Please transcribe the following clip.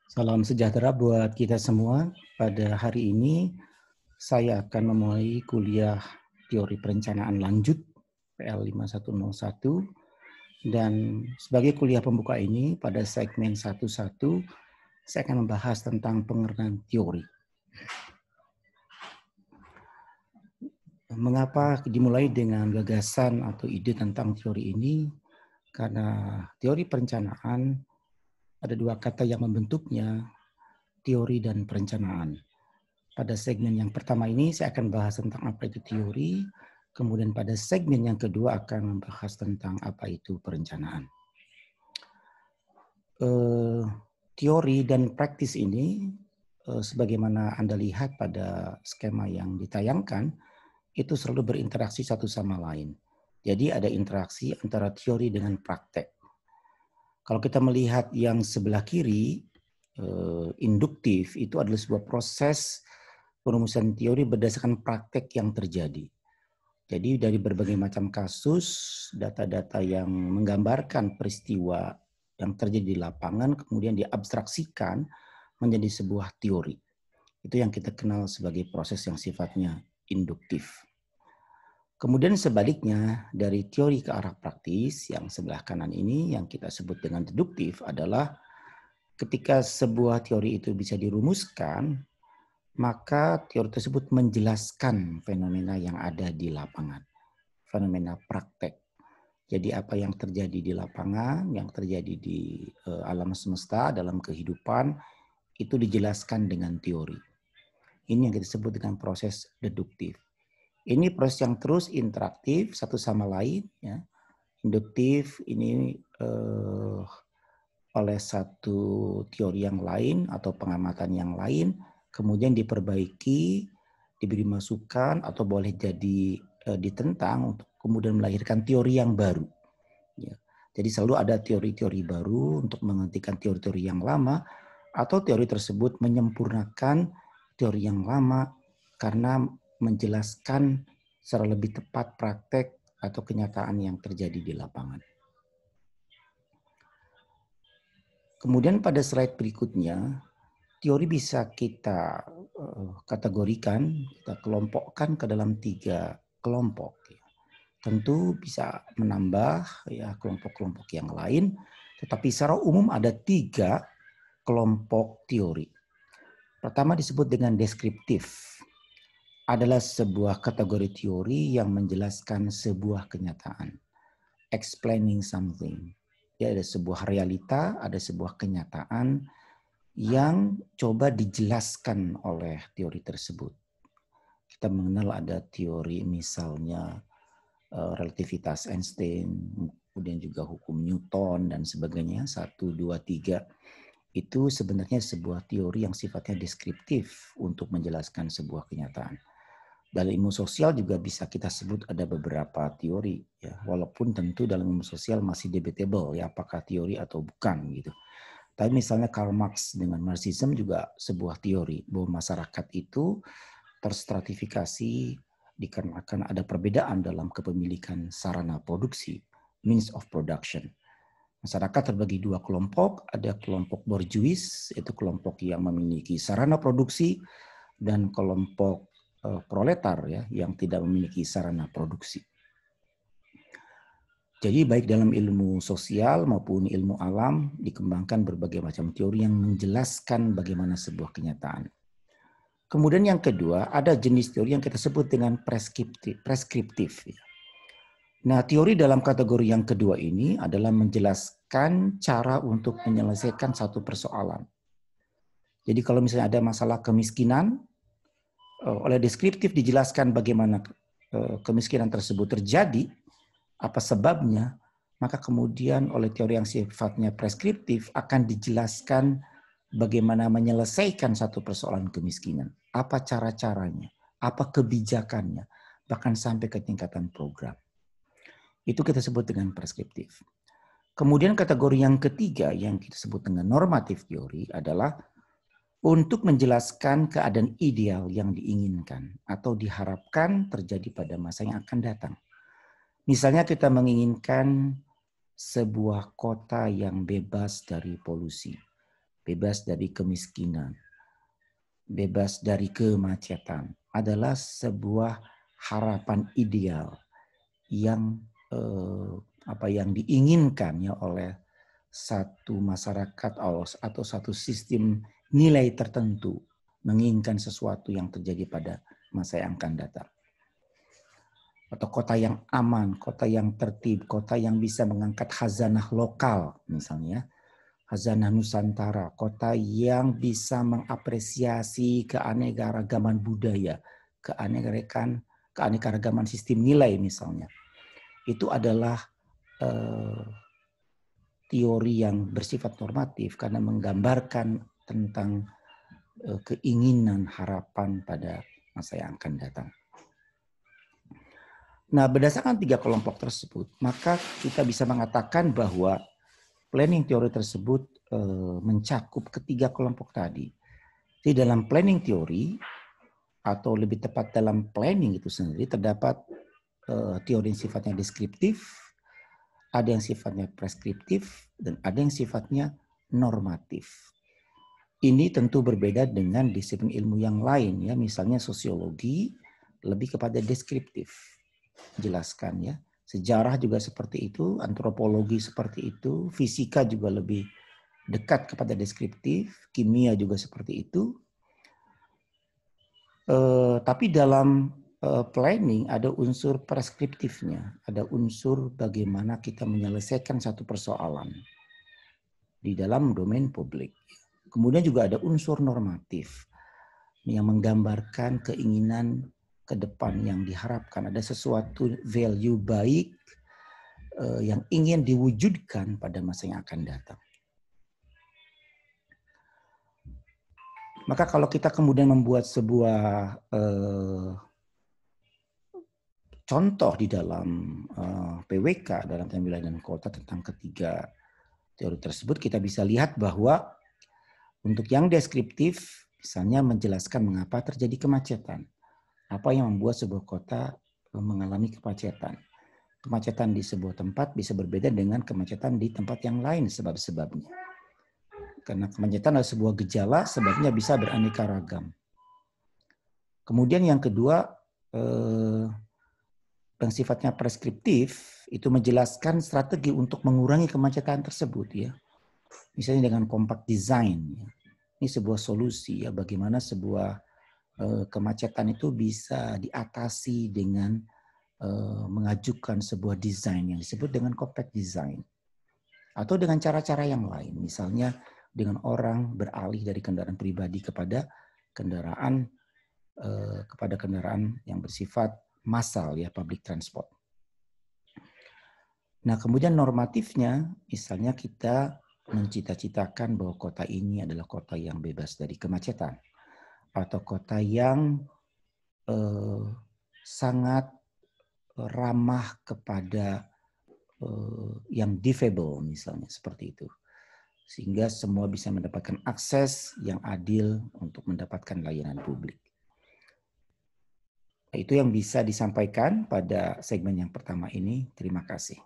Salam sejahtera buat kita semua. Pada hari ini saya akan memulai kuliah teori perencanaan lanjut PL 5101 dan sebagai kuliah pembuka ini pada segmen 11 saya akan membahas tentang pengertian teori. Mengapa dimulai dengan gagasan atau ide tentang teori ini? Karena teori perencanaan ada dua kata yang membentuknya, teori dan perencanaan. Pada segmen yang pertama ini saya akan bahas tentang apa itu teori, kemudian pada segmen yang kedua akan membahas tentang apa itu perencanaan. Teori dan praktis ini, sebagaimana Anda lihat pada skema yang ditayangkan, itu selalu berinteraksi satu sama lain. Jadi ada interaksi antara teori dengan praktek. Kalau kita melihat yang sebelah kiri, induktif itu adalah sebuah proses perumusan teori berdasarkan praktek yang terjadi. Jadi dari berbagai macam kasus, data-data yang menggambarkan peristiwa yang terjadi di lapangan kemudian diabstraksikan menjadi sebuah teori. Itu yang kita kenal sebagai proses yang sifatnya induktif. Kemudian sebaliknya dari teori ke arah praktis yang sebelah kanan ini yang kita sebut dengan deduktif adalah ketika sebuah teori itu bisa dirumuskan, maka teori tersebut menjelaskan fenomena yang ada di lapangan, fenomena praktek. Jadi apa yang terjadi di lapangan, yang terjadi di alam semesta, dalam kehidupan, itu dijelaskan dengan teori. Ini yang kita sebut dengan proses deduktif. Ini proses yang terus interaktif satu sama lain. Ya. Induktif ini oleh satu teori yang lain atau pengamatan yang lain, kemudian diperbaiki, diberi masukan atau boleh jadi ditentang untuk kemudian melahirkan teori yang baru. Ya. Jadi selalu ada teori-teori baru untuk menghentikan teori-teori yang lama atau teori tersebut menyempurnakan teori yang lama karena menjelaskan secara lebih tepat praktek atau kenyataan yang terjadi di lapangan. Kemudian pada slide berikutnya, teori bisa kita kategorikan, kita kelompokkan ke dalam 3 kelompok. Tentu bisa menambah ya kelompok-kelompok yang lain, tetapi secara umum ada 3 kelompok teori. Pertama disebut dengan deskriptif. Adalah sebuah kategori teori yang menjelaskan sebuah kenyataan. Explaining something. Ya, ada sebuah realita, ada sebuah kenyataan yang coba dijelaskan oleh teori tersebut. Kita mengenal ada teori misalnya relativitas Einstein, kemudian juga hukum Newton dan sebagainya, 1, 2, 3. Itu sebenarnya sebuah teori yang sifatnya deskriptif untuk menjelaskan sebuah kenyataan. Dalam ilmu sosial juga bisa kita sebut ada beberapa teori, ya, walaupun tentu dalam ilmu sosial masih debatable ya apakah teori atau bukan gitu. Tapi misalnya Karl Marx dengan Marxism juga sebuah teori bahwa masyarakat itu terstratifikasi dikarenakan ada perbedaan dalam kepemilikan sarana produksi, means of production. Masyarakat terbagi 2 kelompok, ada kelompok borjuis, yaitu kelompok yang memiliki sarana produksi, dan kelompok proletar ya yang tidak memiliki sarana produksi. Jadi baik dalam ilmu sosial maupun ilmu alam dikembangkan berbagai macam teori yang menjelaskan bagaimana sebuah kenyataan. Kemudian yang kedua ada jenis teori yang kita sebut dengan preskriptif. Nah teori dalam kategori yang kedua ini adalah menjelaskan cara untuk menyelesaikan satu persoalan. Jadi kalau misalnya ada masalah kemiskinan, oleh deskriptif dijelaskan bagaimana kemiskinan tersebut terjadi, apa sebabnya, maka kemudian oleh teori yang sifatnya preskriptif akan dijelaskan bagaimana menyelesaikan satu persoalan kemiskinan, apa cara-caranya, apa kebijakannya, bahkan sampai ke tingkatan program. Itu kita sebut dengan preskriptif. Kemudian kategori yang ketiga yang kita sebut dengan normatif teori adalah untuk menjelaskan keadaan ideal yang diinginkan atau diharapkan terjadi pada masa yang akan datang. Misalnya kita menginginkan sebuah kota yang bebas dari polusi, bebas dari kemiskinan, bebas dari kemacetan adalah sebuah harapan ideal yang yang diinginkan ya oleh satu masyarakat atau satu sistem nilai tertentu, menginginkan sesuatu yang terjadi pada masa yang akan datang. Atau kota yang aman, kota yang tertib, kota yang bisa mengangkat khazanah lokal misalnya, khazanah Nusantara, kota yang bisa mengapresiasi keanekaragaman budaya, keanekaragaman sistem nilai misalnya. Itu adalah teori yang bersifat normatif karena menggambarkan tentang keinginan, harapan pada masa yang akan datang. Nah, berdasarkan 3 kelompok tersebut, maka kita bisa mengatakan bahwa planning teori tersebut mencakup ketiga kelompok tadi. Di dalam planning teori, atau lebih tepat dalam planning itu sendiri, terdapat teori yang sifatnya deskriptif, ada yang sifatnya preskriptif, dan ada yang sifatnya normatif. Ini tentu berbeda dengan disiplin ilmu yang lain, ya, misalnya sosiologi lebih kepada deskriptif. Jelaskan ya. Sejarah juga seperti itu, antropologi seperti itu, fisika juga lebih dekat kepada deskriptif, kimia juga seperti itu. Tapi dalam planning ada unsur preskriptifnya, ada unsur bagaimana kita menyelesaikan satu persoalan di dalam domain publik. Kemudian juga ada unsur normatif yang menggambarkan keinginan ke depan yang diharapkan, ada sesuatu value baik yang ingin diwujudkan pada masa yang akan datang. Maka kalau kita kemudian membuat sebuah contoh di dalam PWK, dalam wilayah dan kota tentang ketiga teori tersebut, kita bisa lihat bahwa untuk yang deskriptif, misalnya menjelaskan mengapa terjadi kemacetan. Apa yang membuat sebuah kota mengalami kemacetan. Kemacetan di sebuah tempat bisa berbeda dengan kemacetan di tempat yang lain sebab-sebabnya. Karena kemacetan adalah sebuah gejala, sebabnya bisa beraneka ragam. Kemudian yang kedua, yang sifatnya preskriptif, itu menjelaskan strategi untuk mengurangi kemacetan tersebut, ya. Misalnya dengan compact design. Ini sebuah solusi, ya, bagaimana sebuah kemacetan itu bisa diatasi dengan mengajukan sebuah desain yang disebut dengan compact design. Atau dengan cara-cara yang lain. Misalnya dengan orang beralih dari kendaraan pribadi kepada kendaraan yang bersifat massal, ya, public transport. Nah, kemudian normatifnya, misalnya kita mencita-citakan bahwa kota ini adalah kota yang bebas dari kemacetan. Atau kota yang sangat ramah kepada yang difabel misalnya, seperti itu. Sehingga semua bisa mendapatkan akses yang adil untuk mendapatkan layanan publik. Itu yang bisa disampaikan pada segmen yang pertama ini. Terima kasih.